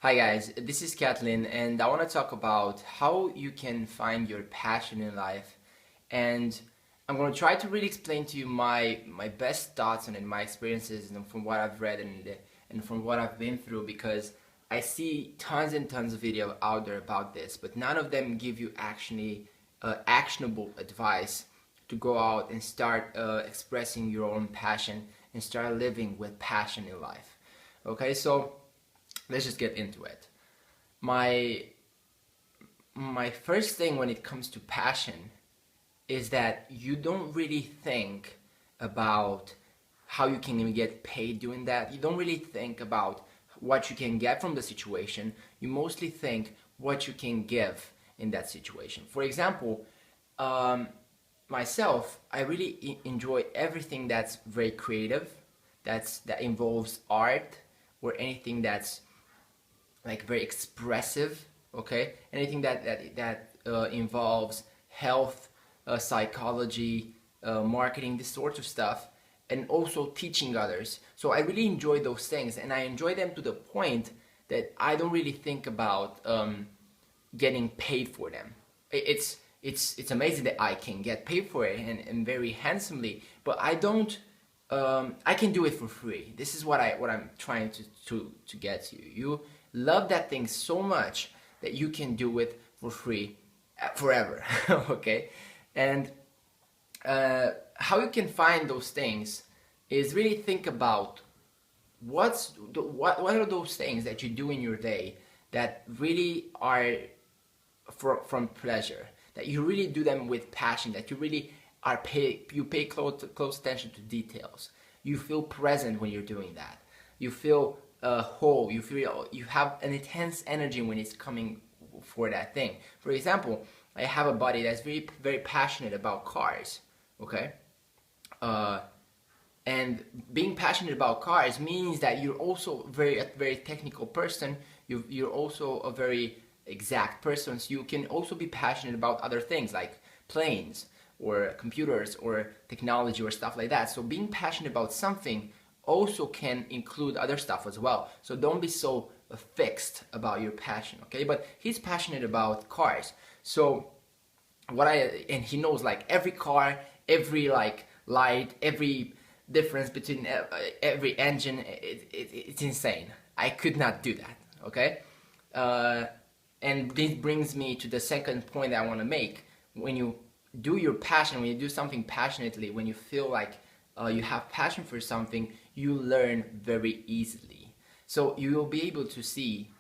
Hi guys, this is Kathleen and I want to talk about how you can find your passion in life, and I'm going to try to really explain to you my best thoughts on it, my experiences, and from what I've read and from what I've been through, because I see tons and tons of video out there about this, but none of them give you actually actionable advice to go out and start expressing your own passion and start living with passion in life. Okay, so let's just get into it. My first thing when it comes to passion is that you don't really think about how you can even get paid doing that. You don't really think about what you can get from the situation. You mostly think what you can give in that situation. For example, myself, I really enjoy everything that's very creative, that involves art, or anything that's like very expressive. Okay, anything that involves health, psychology, marketing, this sort of stuff, and also teaching others. So I really enjoy those things, and I enjoy them to the point that I don't really think about getting paid for them. It's amazing that I can get paid for it, and very handsomely, but I don't. I can do it for free. This is what I'm trying to get to you. You love that thing so much that you can do it for free forever. Okay, and how you can find those things is really think about what are those things that you do in your day that really are from pleasure, that you really do them with passion, that you really you pay close attention to details. You feel present when you're doing that. You feel whole. You feel you have an intense energy when it's coming for that thing. For example, I have a buddy that's very passionate about cars. Okay, and being passionate about cars means that you're also a very technical person. You're also a very exact person. So you can also be passionate about other things like planes, or computers, or technology, or stuff like that. So being passionate about something also can include other stuff as well. So don't be so fixed about your passion, okay? But he's passionate about cars. So and he knows like every car, every like light, every difference between every engine. It's insane. I could not do that, okay? And this brings me to the second point that I want to make. When you do your passion, when you do something passionately, when you feel like you have passion for something, you learn very easily. So you will be able to see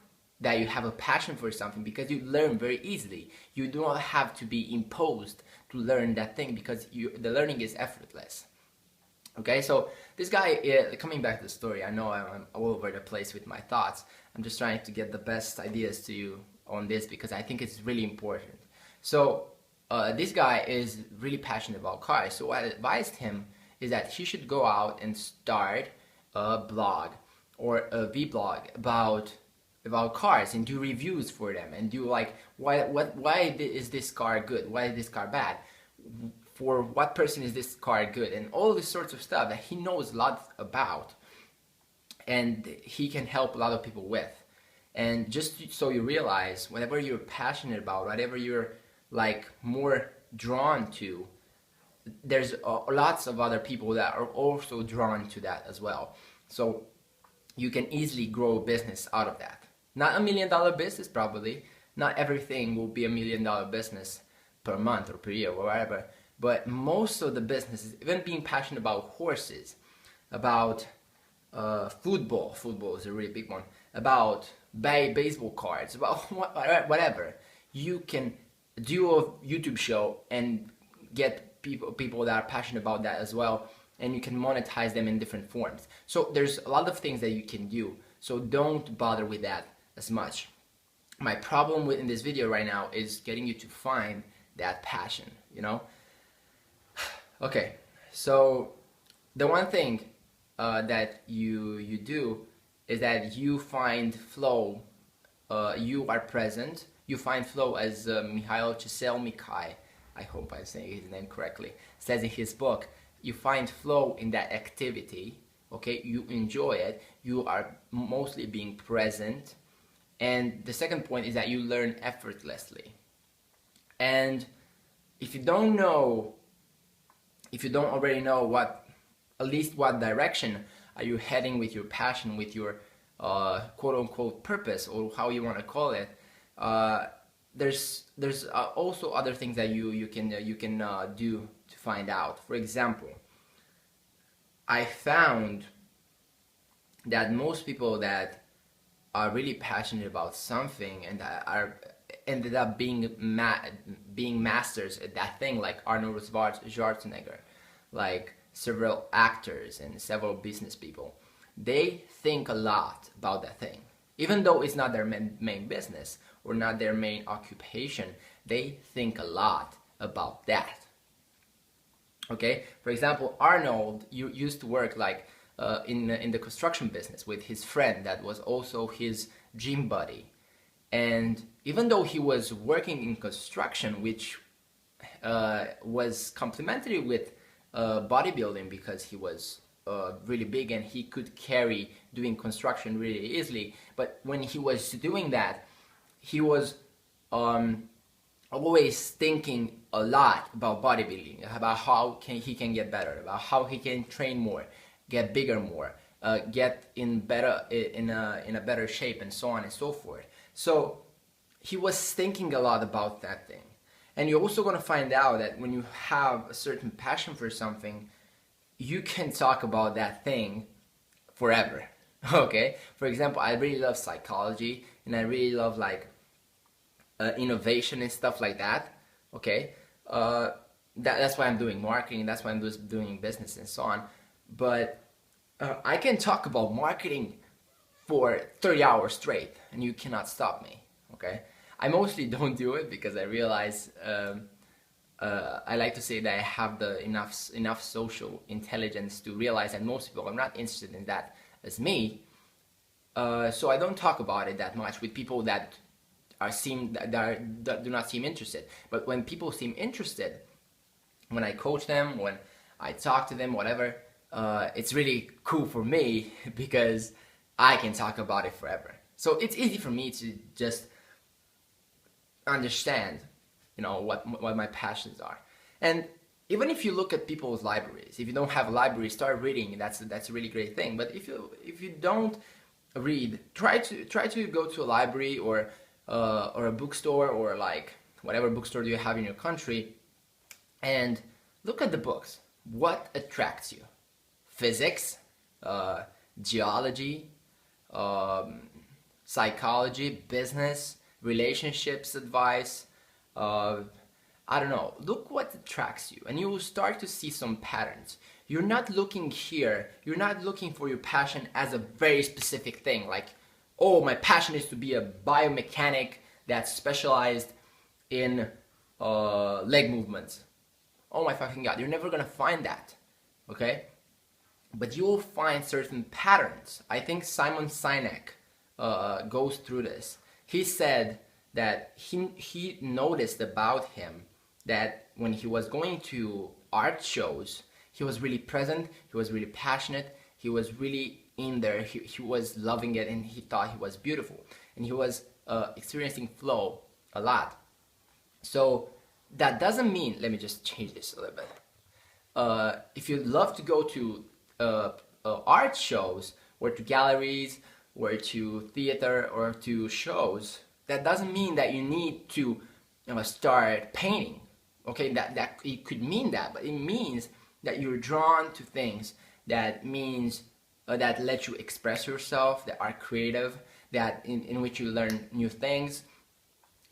that you have a passion for something because you learn very easily. You do not have to be imposed to learn that thing because the learning is effortless. Okay, so this guy, coming back to the story, I know I'm all over the place with my thoughts. I'm just trying to get the best ideas to you on this because I think it's really important. So this guy is really passionate about cars. So what I advised him is that he should go out and start a blog or a vlog about cars and do reviews for them and do like why is this car good? Why is this car bad? For what person is this car good? And all this sorts of stuff that he knows a lot about and he can help a lot of people with. And just so you realize, whatever you're passionate about, whatever you're like more drawn to, there's lots of other people that are also drawn to that as well. So you can easily grow a business out of that. Not $1 million business probably. Not everything will be $1 million business per month or per year or whatever. But most of the businesses, even being passionate about horses, about football is a really big one, about baseball cards, about whatever, you can do a YouTube show and get people that are passionate about that as well, and you can monetize them in different forms. So there's a lot of things that you can do, so don't bother with that as much. My problem in this video right now is getting you to find that passion, you know? Okay, so the one thing that you do is that you find flow. You are present. You find flow, as Mihail Csikszentmihalyi, I hope I'm saying his name correctly, says in his book. You find flow in that activity. Okay, you enjoy it. You are mostly being present, And the second point is that you learn effortlessly. And if you don't already know what, at least what direction are you heading with your passion, with your quote-unquote purpose, or how you want to call it, there's also other things that you can do to find out. For example, I found that most people that are really passionate about something and that are ended up being masters at that thing, like Arnold Schwarzenegger, like several actors and several business people. They think a lot about that thing. Even though it's not their main business or not their main occupation, they think a lot about that. Okay, for example, Arnold used to work like in the construction business with his friend that was also his gym buddy. And even though he was working in construction, which was complementary with bodybuilding, because he was really big and he could carry doing construction really easily, but when he was doing that, he was always thinking a lot about bodybuilding, about how he can get better, about how he can train more, get bigger more, get in a better shape, and so on and so forth. So he was thinking a lot about that thing. And you're also going to find out that when you have a certain passion for something, you can talk about that thing forever. Okay? For example, I really love psychology, and I really love like innovation and stuff like that. Okay? That's why I'm doing marketing, that's why I'm doing business and so on. But I can talk about marketing for 30 hours straight, and you cannot stop me. Okay? I mostly don't do it because I realize I like to say that I have the enough social intelligence to realize that most people are not interested in that as me. So I don't talk about it that much with people that do not seem interested. But when people seem interested, when I coach them, when I talk to them, whatever, it's really cool for me because I can talk about it forever. So it's easy for me to just understand, what my passions are. And even if you look at people's libraries, if you don't have a library, start reading. That's a really great thing. But if you don't read, try to go to a library or a bookstore, or like whatever bookstore you have in your country, and look at the books. What attracts you? Physics, geology, psychology, business, relationships advice, I don't know. Look what attracts you, and you will start to see some patterns. You're not looking for your passion as a very specific thing, like, oh, my passion is to be a biomechanic that's specialized in leg movements. Oh my fucking god, you're never gonna find that, okay? But you will find certain patterns. I think Simon Sinek goes through this. He said that he noticed about him that when he was going to art shows, he was really present, he was really passionate, he was really in there, he was loving it, and he thought he was beautiful, and he was experiencing flow a lot. So that doesn't mean, let me just change this a little bit. If you love to go to art shows, or to galleries, or to theater, or to shows, that doesn't mean that you need to start painting. Okay, that it could mean that, but it means that you're drawn to things that means that let you express yourself, that are creative, that in which you learn new things,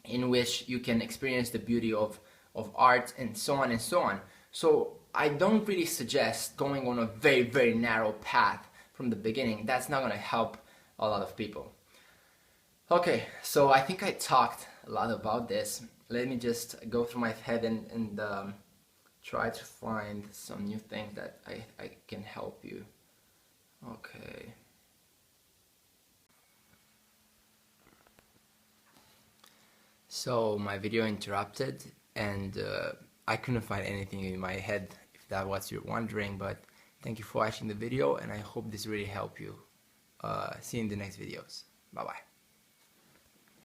in which you can experience the beauty of art, and so on and so on. So I don't really suggest going on a very, very narrow path from the beginning. That's not going to help a lot of people. Okay, so I think I talked a lot about this. Let me just go through my head and try to find some new things that I can help you. Okay. So my video interrupted, and I couldn't find anything in my head, if that's what you're wondering, but thank you for watching the video, and I hope this really helped you. See you in the next videos. Bye bye.